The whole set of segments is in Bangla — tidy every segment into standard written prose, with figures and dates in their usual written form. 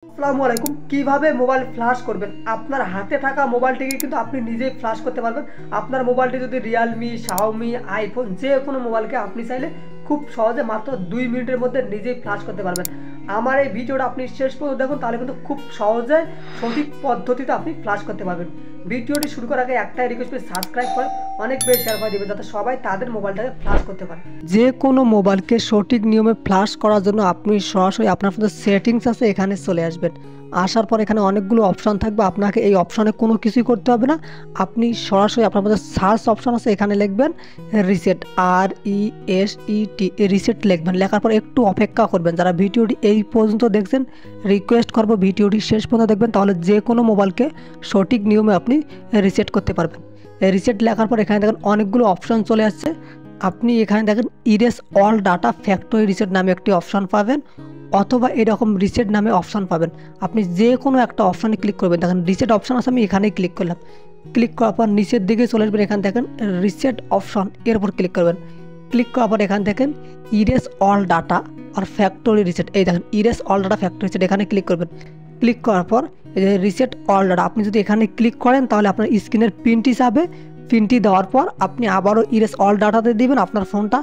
আসসালামু আলাইকুম। কিভাবে মোবাইল ফ্ল্যাশ করবেন? আপনার হাতে থাকা মোবাইলটিকে কিন্তু আপনি নিজেই ফ্ল্যাশ করতে পারবেন। আপনার মোবাইলটি যদি রিয়েলমি, শাওমি, আইফোন যে কোনো মোবাইলকে আপনি চাইলে খুব সহজে মাত্র 2 মিনিটের মধ্যে নিজেই ফ্ল্যাশ করতে পারবেন। আমার এই ভিডিওটা আপনি শেষ পর্যন্ত দেখুন, তাহলে কিন্তু খুব সহজে সঠিক পদ্ধতিতে আপনি ফ্ল্যাশ করতে পারবেন। ভিডিওটি শুরু করার আগে একটাই রিকোয়েস্ট, সাবস্ক্রাইব করে অনেক বেশি শেয়ার করে দেবেন যাতে সবাই তাদের মোবাইলটাকে ফ্ল্যাশ করতে পারে। যে কোনো মোবাইলকে সঠিক নিয়মে ফ্ল্যাশ করার জন্য আপনি সরাসরি আপনার ফোনের সেটিংস আছে এখানে চলে আসবেন। আসার পর এখানে অনেকগুলো অপশান থাকবে, আপনাকে এই অপশানে কোনো কিছুই করতে হবে না। আপনি সরাসরি আপনার মধ্যে সার্চ অপশান আছে, এখানে লিখবেন রিসেট, RESET, রিসেট লিখবেন। লেখার পর একটু অপেক্ষা করবেন। যারা ভিডিওটি এই পর্যন্ত দেখছেন, রিকোয়েস্ট করবো ভিডিওটি শেষ পর্যন্ত দেখবেন, তাহলে যে কোনো মোবাইলকে সঠিক নিয়মে আপনি রিসেট করতে পারবেন। রিসেট লেখার পর এখানে দেখেন অনেকগুলো অপশান চলে আসছে। আপনি এখানে দেখেন erase all data factory reset নামে একটি অপশান পাবেন, অথবা এরকম রিসেট নামে অপশান পাবেন। আপনি যে কোনো একটা অপশানে ক্লিক করবেন। দেখেন রিসেট অপশান আছে, আমি এখানেই ক্লিক করলাম। ক্লিক করার পর নিচের দিকে চলে আসবেন, এখানে দেখেন রিসেট অপশান, এর উপর ক্লিক করবেন। ক্লিক করার পর এখানে দেখেন ইরেজ অল ডাটা আর ফ্যাক্টরি রিসেট, এই দেখেন erase all data factory reset, এখানে ক্লিক করবেন। ক্লিক করার পর এই যে রিসেট অল ডাটা, আপনি যদি এখানে ক্লিক করেন তাহলে আপনার স্ক্রিনের পিনটি যাবে। পিনটি দেওয়ার পর আপনি আবারও ইরেজ অল ডাটাতে দিবেন, আপনার ফোনটা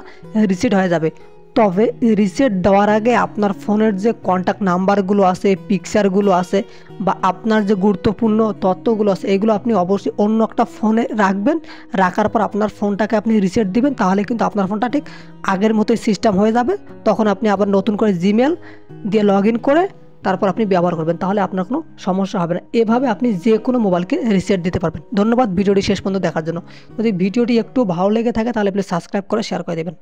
রিসেট হয়ে যাবে। তবে রিসেট দেওয়ার আগে আপনার ফোনের যে কন্ট্যাক্ট নাম্বারগুলো আছে, পিকচারগুলো আছে, বা আপনার যে গুরুত্বপূর্ণ তথ্যগুলো আছে, এগুলো আপনি অবশ্যই অন্য একটা ফোনে রাখবেন। রাখার পর আপনার ফোনটাকে আপনি রিসেট দিবেন, তাহলে কিন্তু আপনার ফোনটা ঠিক আগের মতোই সিস্টেম হয়ে যাবে। তখন আপনি আবার নতুন করে জিমেল দিয়ে লগ ইন করে তারপর আপনি ব্যবহার করবেন, তাহলে আপনার কোনো সমস্যা হবে না। এভাবে আপনি যে কোনো মোবাইলকে রিসেট দিতে পারবেন। ধন্যবাদ ভিডিওটি শেষ পর্যন্ত দেখার জন্য। যদি ভিডিওটি একটু ভালো লেগে থাকে তাহলে প্লিজ সাবস্ক্রাইব করে শেয়ার করে দেবেন।